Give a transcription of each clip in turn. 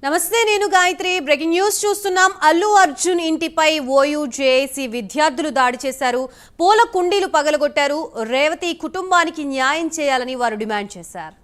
నమస్తే, నేను Gayatri. Breaking news చూస్తున్నాం. అల్లు అర్జున్ ఇంటిపై ఓయూ జేఏసీ విద్యార్థులు దాడి చేశారు. పూల కుండీలు పగలగొట్టారు. రేవతి కుటుంబానికి న్యాయం చేయాలని వారు డిమాండ్ చేశారు.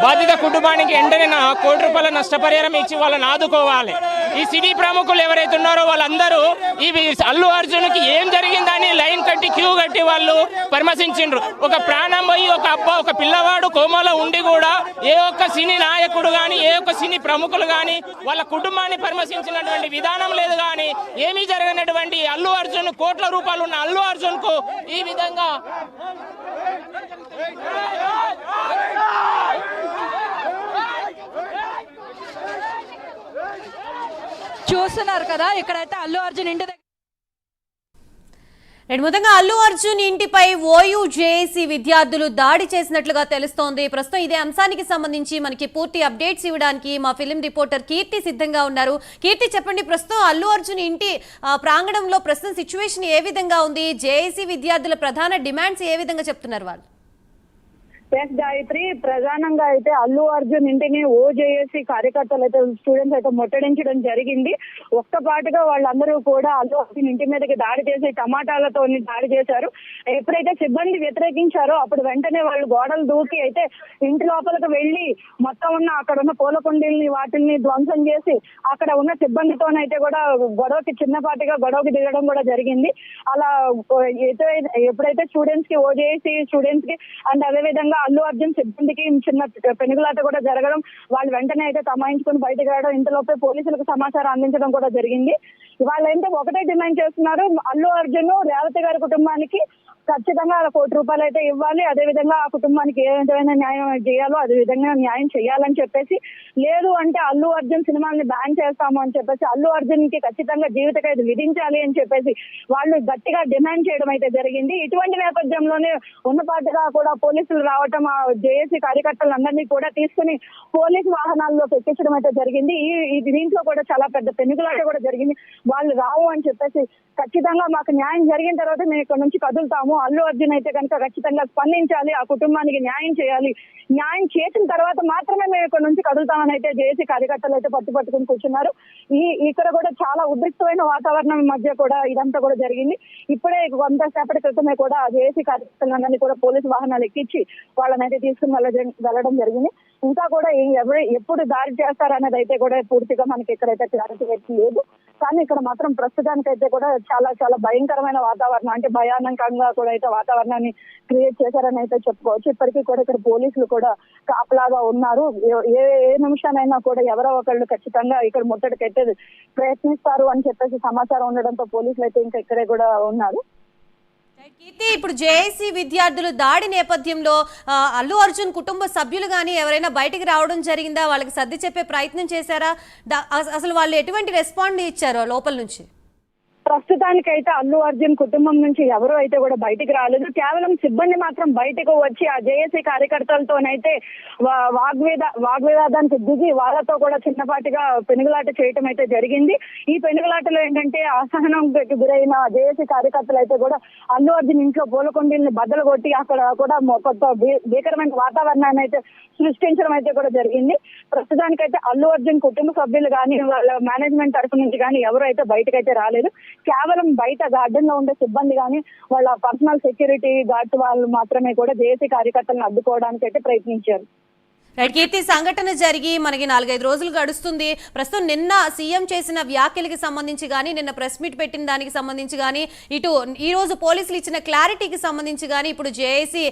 బాధిత కుటుంబానికి వెంటనే ₹1 కోటి నష్టపరిహారం ఇచ్చి వాళ్ళని ఆదుకోవాలి. ఈ సినీ ప్రముఖులు ఎవరైతే ఉన్నారో వాళ్ళందరూ ఈ అల్లు అర్జున్కి ఏం జరిగిందని లైన్ కట్టి క్యూ కట్టి వాళ్ళు పరామర్శించిండ్రు. ఒక ప్రాణం పోయి ఒక పిల్లవాడు కోమాలో ఉండి కూడా ఏ ఒక్క సినీ నాయకుడు కానీ ఏ ఒక్క సినీ ప్రముఖులు కానీ వాళ్ళ కుటుంబాన్ని పరామర్శించినటువంటి విధానం లేదు. కానీ ఏమీ జరగనటువంటి అల్లు అర్జున్ కోట్ల రూపాయలు ఉన్న అల్లు అర్జున్ కు ఈ విధంగా చూస్తున్నారు కదా. ఇక్కడైతే అల్లు అర్జున్ ఇంటి దగ్గర మొత్తంగా అల్లు అర్జున్ ఇంటిపై ఓయూ జేఏసీ విద్యార్థులు దాడి చేసినట్లుగా తెలుస్తోంది. ప్రస్తుతం ఇదే అంశానికి సంబంధించి మనకి పూర్తి అప్డేట్స్ ఇవ్వడానికి మా ఫిలిం రిపోర్టర్ కీర్తి సిద్ధంగా ఉన్నారు. కీర్తి, చెప్పండి, ప్రస్తుతం అల్లు అర్జున్ ఇంటి ప్రాంగణంలో ప్రస్తుతం సిచ్యువేషన్ ఏ విధంగా ఉంది? జేఏసీ విద్యార్థుల ప్రధాన డిమాండ్స్ ఏ విధంగా చెప్తున్నారు వాళ్ళు? ఎస్ గాయత్రి, ప్రధానంగా అయితే అల్లు అర్జున్ ఇంటిని ఓజేఏసీ కార్యకర్తలు అయితే స్టూడెంట్స్ అయితే ముట్టడించడం జరిగింది. ఒక్కపాటుగా వాళ్ళందరూ కూడా అల్లు అర్జున్ ఇంటి మీదకి దాడి చేసి టమాటాలతో దాడి చేశారు. ఎప్పుడైతే సిబ్బంది వ్యతిరేకించారో అప్పుడు వెంటనే వాళ్ళు గోడలు దూకి అయితే ఇంటి లోపలికి వెళ్లి మొత్తం ఉన్న అక్కడ ఉన్న పూల కుండీల్ని వాటిని ధ్వంసం చేసి అక్కడ ఉన్న సిబ్బందితోనైతే కూడా చిన్నపాటిగా గొడవకి దిగడం కూడా జరిగింది. అలా ఎప్పుడైతే స్టూడెంట్స్ కి ఓజేఏసీ స్టూడెంట్స్ కి అండ్ అదేవిధంగా అల్లు అర్జున్ సిబ్బందికి చిన్న పెనుగులాట కూడా జరగడం, వాళ్ళు వెంటనే అయితే తమాయించుకుని బయటకు రావడం, ఇంతలోపే పోలీసులకు సమాచారం అందించడం కూడా జరిగింది. వాళ్ళైతే ఒకటే డిమాండ్ చేస్తున్నారు, అల్లు అర్జున్ రేవతి గారి కుటుంబానికి ఖచ్చితంగా ₹1 కోటి అయితే ఇవ్వాలి. అదేవిధంగా ఆ కుటుంబానికి ఏ విధమైన న్యాయం చేయాలో అదే విధంగా న్యాయం చేయాలని చెప్పేసి, లేదు అంటే అల్లు అర్జున్ సినిమాల్ని బ్యాన్ చేస్తాము అని చెప్పేసి, అల్లు అర్జున్ కి ఖచ్చితంగా జీవిత ఖైదు విధించాలి అని చెప్పేసి వాళ్ళు గట్టిగా డిమాండ్ చేయడం అయితే జరిగింది. ఇటువంటి నేపథ్యంలోనే ఉన్నపాటుగా కూడా పోలీసులు రావటం, ఆ జేఏసీ కార్యకర్తలందరినీ కూడా తీసుకుని పోలీసు వాహనాల్లో ఎక్కించడం అయితే జరిగింది. ఈ దీంట్లో కూడా చాలా పెద్ద పెనుగులాట కూడా జరిగింది. వాళ్ళు రావు అని చెప్పేసి, ఖచ్చితంగా మాకు న్యాయం జరిగిన తర్వాత మేము ఇక్కడ నుంచి కదులుతాము, అల్లు అర్జున్ అయితే కనుక ఖచ్చితంగా స్పందించాలి, ఆ కుటుంబానికి న్యాయం చేయాలి, న్యాయం చేసిన తర్వాత మాత్రమే మేము ఇక్కడ నుంచి కదులుతామని అయితే జేఏసీ కార్యకర్తలు అయితే పట్టుకుని కూర్చున్నారు. ఇక్కడ కూడా చాలా ఉద్రిక్తమైన వాతావరణం మధ్య కూడా ఇదంతా కూడా జరిగింది. ఇప్పుడే కొంతసేపటి క్రితమే కూడా జేఏసీ కార్యకర్తలందరినీ కూడా పోలీసు వాహనాలు ఎక్కించి వాళ్ళని అయితే తీసుకుని వెళ్ళడం జరిగింది. ఇంకా కూడా ఎప్పుడు దాడి చేస్తారనేది అయితే కూడా పూర్తిగా మనకి ఇక్కడైతే క్లారిటీ లేదు. కానీ ఇక్కడ మాత్రం ప్రస్తుతానికైతే కూడా చాలా చాలా భయంకరమైన వాతావరణం, అంటే భయానకంగా కూడా అయితే వాతావరణాన్ని క్రియేట్ చేశారని అయితే చెప్పుకోవచ్చు. ఇప్పటికీ కూడా ఇక్కడ పోలీసులు కూడా కాపలాగా ఉన్నారు. ఏ నిమిషానైనా కూడా ఎవరో ఒకళ్ళు ఖచ్చితంగా ఇక్కడ ముట్టడికైతే ప్రయత్నిస్తారు అని చెప్పేసి సమాచారం ఉండడంతో పోలీసులు అయితే ఇంకా ఇక్కడే కూడా ఉన్నారు. కీర్తి, ఇప్పుడు జేఏసీ విద్యార్థులు దాడి నేపథ్యంలో అల్లు అర్జున్ కుటుంబ సభ్యులు కానీ ఎవరైనా బయటికి రావడం జరిగిందా? వాళ్ళకి సర్ది చెప్పే ప్రయత్నం చేశారా? అసలు వాళ్ళు ఎటువంటి రెస్పాండ్ ఇచ్చారో లోపల నుంచి? ప్రస్తుతానికైతే అల్లు అర్జున్ కుటుంబం నుంచి ఎవరు అయితే కూడా బయటికి రాలేదు. కేవలం సిబ్బంది మాత్రం బయటకు వచ్చి ఆ జేఏసీ కార్యకర్తలతోనైతే వాగ్వివాదానికి దిగి వాళ్ళతో కూడా చిన్నపాటిగా పెనుగులాట చేయటం అయితే జరిగింది. ఈ పెనుగులాటలో ఏంటంటే అసహనంకి గురైన జేఏసీ కార్యకర్తలు అయితే కూడా అల్లు అర్జున్ ఇంట్లో పూలకొండీల్ని బద్దలు కొట్టి అక్కడ కూడా కొత్త భీకరమైన వాతావరణాన్ని అయితే సృష్టించడం అయితే కూడా జరిగింది. ప్రస్తుతానికైతే అల్లు అర్జున్ కుటుంబ సభ్యులు కానీ వాళ్ళ మేనేజ్మెంట్ తరఫు నుంచి కానీ ఎవరు అయితే బయటకైతే రాలేదు. కేవలం బయట గార్డెన్ లో ఉండే సిబ్బంది కానీ వాళ్ళ పర్సనల్ సెక్యూరిటీ గార్డ్స్ వాళ్ళు మాత్రమే కూడా జేఏసీ కార్యకర్తలను అడ్డుకోవడానికి అయితే ప్రయత్నించారు. రైట్ కీర్తి, సంఘటన జరిగి మనకి 4-5 రోజులు గడుస్తుంది. ప్రస్తుతం నిన్న సీఎం చేసిన వ్యాఖ్యలకి సంబంధించి కానీ నిన్న ప్రెస్ మీట్ పెట్టిన దానికి సంబంధించి కానీ ఇటు ఈ రోజు పోలీసులు ఇచ్చిన క్లారిటీకి సంబంధించి కానీ ఇప్పుడు జేఏసీ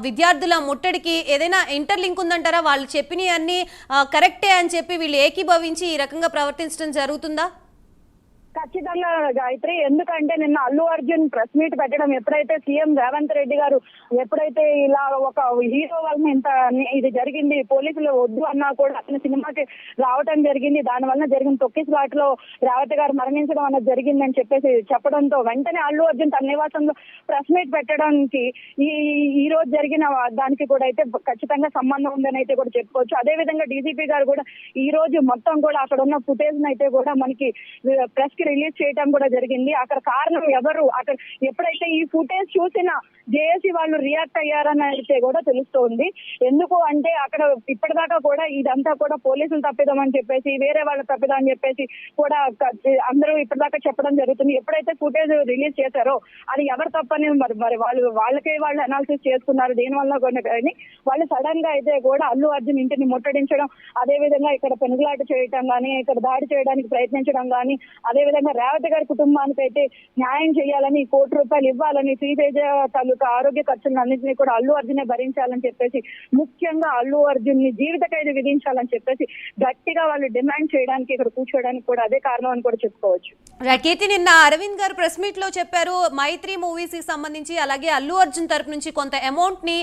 విద్యార్థుల ముట్టడికి ఏదైనా ఇంటర్లింక్ ఉందంటారా? వాళ్ళు చెప్పినవి అన్ని కరెక్టే అని చెప్పి వీళ్ళు ఏకీభవించి ఈ రకంగా ప్రవర్తించడం జరుగుతుందా? ఖచ్చితంగా గాయత్రి, ఎందుకంటే నిన్న అల్లు అర్జున్ ప్రెస్ మీట్ పెట్టడం ఎప్పుడైతే సీఎం రేవంత్ రెడ్డి గారు ఎప్పుడైతే ఇలా ఒక హీరో వల్ల ఇంత ఇది జరిగింది, పోలీసులు వద్దు అన్నా కూడా అతని సినిమాకి రావడం జరిగింది, దాని వల్ల జరిగిన తొక్కిసలాటలో రేవతి గారు మరణించడం అన్నది జరిగిందని చెప్పేసి చెప్పడంతో వెంటనే అల్లు అర్జున్ తన నివాసంలో ప్రెస్ మీట్ పెట్టడానికి ఈ రోజు జరిగిన దానికి కూడా అయితే ఖచ్చితంగా సంబంధం ఉందని అయితే కూడా చెప్పుకోవచ్చు. అదే విధంగా డీజీపీ గారు కూడా ఈ రోజు మొత్తం కూడా అక్కడ ఉన్న ఫుటేజ్ అయితే కూడా మనకి ప్రెస్ కి రిలీజ్ చేయడం కూడా జరిగింది. అక్కడ కారణం ఎవరు, అక్కడ ఎప్పుడైతే ఈ ఫుటేజ్ చూసిన జేఏసీ వాళ్ళు రియాక్ట్ అయ్యారని అయితే కూడా తెలుస్తోంది. ఎందుకు అంటే అక్కడ ఇప్పటిదాకా కూడా ఇదంతా కూడా పోలీసులు తప్పిదం అని చెప్పేసి, వేరే వాళ్ళ తప్పిదం అని చెప్పేసి కూడా అందరూ ఇప్పటిదాకా చెప్పడం జరుగుతుంది. ఎప్పుడైతే ఫుటేజ్ రిలీజ్ చేశారో అది ఎవరు తప్పని మరి వాళ్ళకే వాళ్ళు అనాలిసిస్ చేసుకున్నారు. దీనివల్ల కూడా కానీ వాళ్ళు సడన్ గా అయితే కూడా అల్లు అర్జున్ ఇంటిని ముట్టడించడం, అదే విధంగా ఇక్కడ పెనుగులాట చేయడం కానీ, ఇక్కడ దాడి చేయడానికి ప్రయత్నించడం కానీ, అదే విధంగా రేవతి గారి కుటుంబానికి అయితే న్యాయం చేయాలని, ₹1 కోటి ఇవ్వాలని, శ్రీతేజ తాలూకా ఆరోగ్య ఖర్చులను అన్నింటినీ కూడా అల్లు అర్జునే భరించాలని చెప్పేసి, ముఖ్యంగా అల్లు అర్జున్ ని జీవిత ఖైదు విధించాలని చెప్పేసి గట్టిగా వాళ్ళు డిమాండ్ చేయడానికి ఇక్కడ కూర్చోడానికి కూడా అదే కారణం అని కూడా చెప్పుకోవచ్చు. కీర్తి, నిన్న అరవింద్ గారు ప్రెస్ మీట్ లో చెప్పారు మైత్రి మూవీస్ కి సంబంధించి అలాగే అల్లు అర్జున్ తరపు నుంచి కొంత అమౌంట్ ని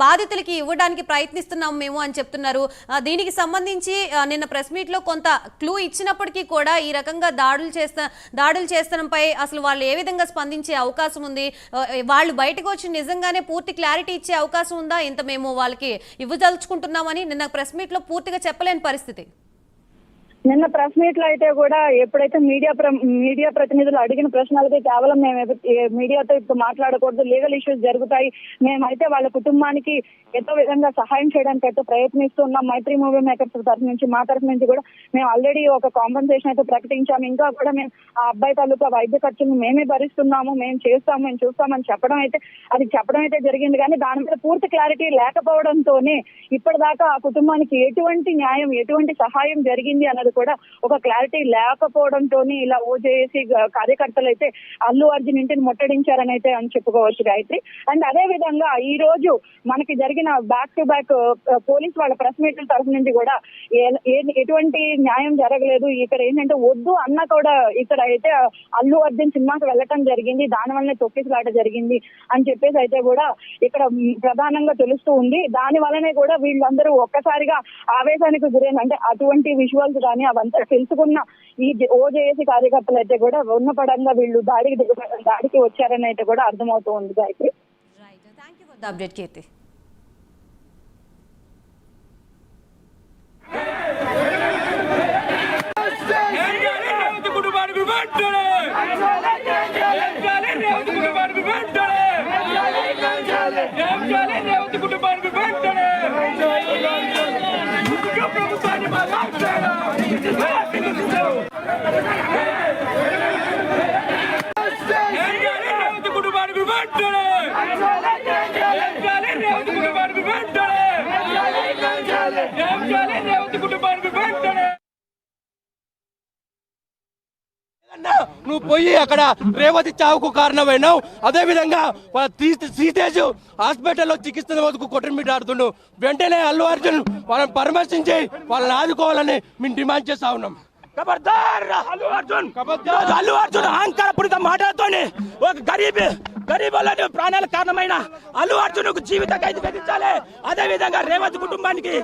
బాధితులకి ఇవ్వడానికి ప్రయత్నిస్తున్నాం మేము అని చెప్తున్నారు. దీనికి సంబంధించి నిన్న ప్రెస్ మీట్ లో కొంత క్లూ ఇచ్చినప్పటికీ కూడా ఈ రకంగా దాడులు చేస్తడంపై అసలు వాళ్ళు ఏ విధంగా స్పందించే అవకాశం ఉంది? వాళ్ళు బయటకు వచ్చి నిజంగానే పూర్తి క్లారిటీ ఇచ్చే అవకాశం ఉందా? ఇంత మేము వాళ్ళకి ఇవ్వదలుచుకుంటున్నామని నిన్న ప్రెస్ మీట్ లో పూర్తిగా చెప్పలేని పరిస్థితి. నిన్న ప్రెస్ మీట్ లో అయితే కూడా ఎప్పుడైతే మీడియా ప్రతినిధులు అడిగిన ప్రశ్నలకి కేవలం మేము మీడియాతో ఇప్పుడు మాట్లాడకూడదు, లీగల్ ఇష్యూస్ జరుగుతాయి, మేమైతే వాళ్ళ కుటుంబానికి ఎంతో విధంగా సహాయం చేయడానికి అయితే ప్రయత్నిస్తున్నాం, మైత్రి మూవీ మేకర్స్ తరఫు నుంచి మా తరఫు నుంచి కూడా మేము ఆల్రెడీ ఒక కాంపెన్సేషన్ అయితే ప్రకటించాము, ఇంకా కూడా మేము ఆ అబ్బాయి తాలూకా వైద్య ఖర్చును మేమే భరిస్తున్నాము, మేము చూస్తామని చెప్పడం అయితే జరిగింది. కానీ దాని మీద పూర్తి క్లారిటీ లేకపోవడంతోనే ఇప్పటిదాకా ఆ కుటుంబానికి ఎటువంటి న్యాయం, ఎటువంటి సహాయం జరిగింది అన్నది కూడా ఒక క్లారిటీ లేకపోవడంతోనే ఇలా ఓజేఏసీ కార్యకర్తలు అయితే అల్లు అర్జున్ ఇంటిని ముట్టడించారని అయితే అని చెప్పుకోవచ్చు గాయత్రి. అండ్ అదే విధంగా ఈ రోజు మనకి జరిగిన బ్యాక్ టు బ్యాక్ పోలీస్ వాళ్ళ ప్రెస్ మీట్ల తరఫు నుంచి కూడా ఎటువంటి న్యాయం జరగలేదు, ఇక్కడ ఏంటంటే వద్దు అన్న కూడా ఇక్కడ అయితే అల్లు అర్జున్ సినిమాకి వెళ్ళటం జరిగింది, దాని వల్లనే తొక్కిసలాట జరిగింది అని చెప్పేసి అయితే కూడా ఇక్కడ ప్రధానంగా తెలుస్తూ ఉంది. దాని వల్లనే కూడా వీళ్ళందరూ ఒక్కసారిగా ఆవేశానికి గురైన, అంటే అటువంటి విజువల్స్ కానీ అవంతా తెలుసుకున్న ఈ ఓజేఏసీ కార్యకర్తలు అయితే కూడా ఉన్న పడంగా వీళ్ళు దాడికి వచ్చారని అయితే కూడా అర్థమవుతూ ఉంది Gayatri. Thank you for the update Keerthi. నువ్వు పోయి అక్కడ రేవతి చావుకు కారణమైనావు. అదే విధంగా శ్రీతేజ్ హాస్పిటల్లో చికిత్స వరకు కొట్టమిట్ ఆడుతుండు. వెంటనే అల్లు అర్జున్ వాళ్ళని పరామర్శించి వాళ్ళని ఆదుకోవాలని మేము డిమాండ్ చేస్తా ఉన్నాం. అల్లు అర్జున్ అహంకారపూరిత మాటలతోనే ఒక గరీబులను ప్రాణాలకు కారణమైన అల్లు అర్జున్కు జీవిత ఖైదు విధించాలి. అదే విధంగా రేవంత్ కుటుంబానికి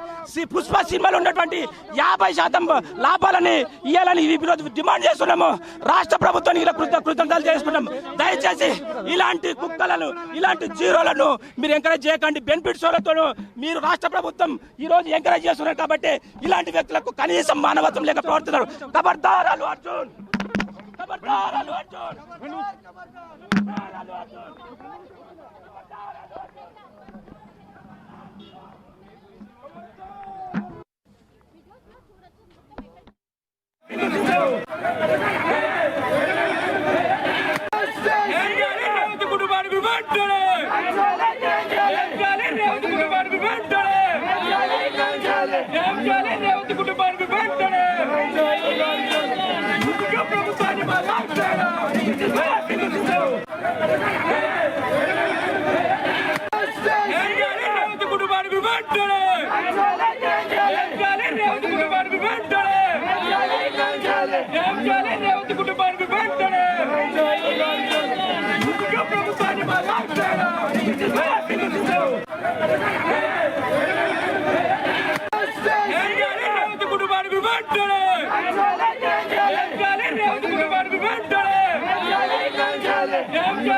పుష్ప సినిమాలో ఉన్నటువంటి 50% లాభాలని ఇవ్వాలని ఈరోజు డిమాండ్ చేస్తున్నాము. రాష్ట్ర ప్రభుత్వానికి కృతజ్ఞతలు చేసుకుంటాం. దయచేసి ఇలాంటి కుక్కలను, ఇలాంటి జీరోలను మీరు ఎంకరేజ్ చేయకండి. బెనిఫిట్ షోలతో మీరు రాష్ట్ర ప్రభుత్వం ఈ రోజు ఎంకరేజ్ చేస్తున్నారు కాబట్టి ఇలాంటి వ్యక్తులకు కనీసం మానవత్వం లేక ప్రవర్తిస్తున్నారు. ఖబర్దార్ అల్లు అర్జున్, ఖబర్దార్ అల్లు అర్జున్, ఖబర్దార్ అల్లు అర్జున్. Yeah.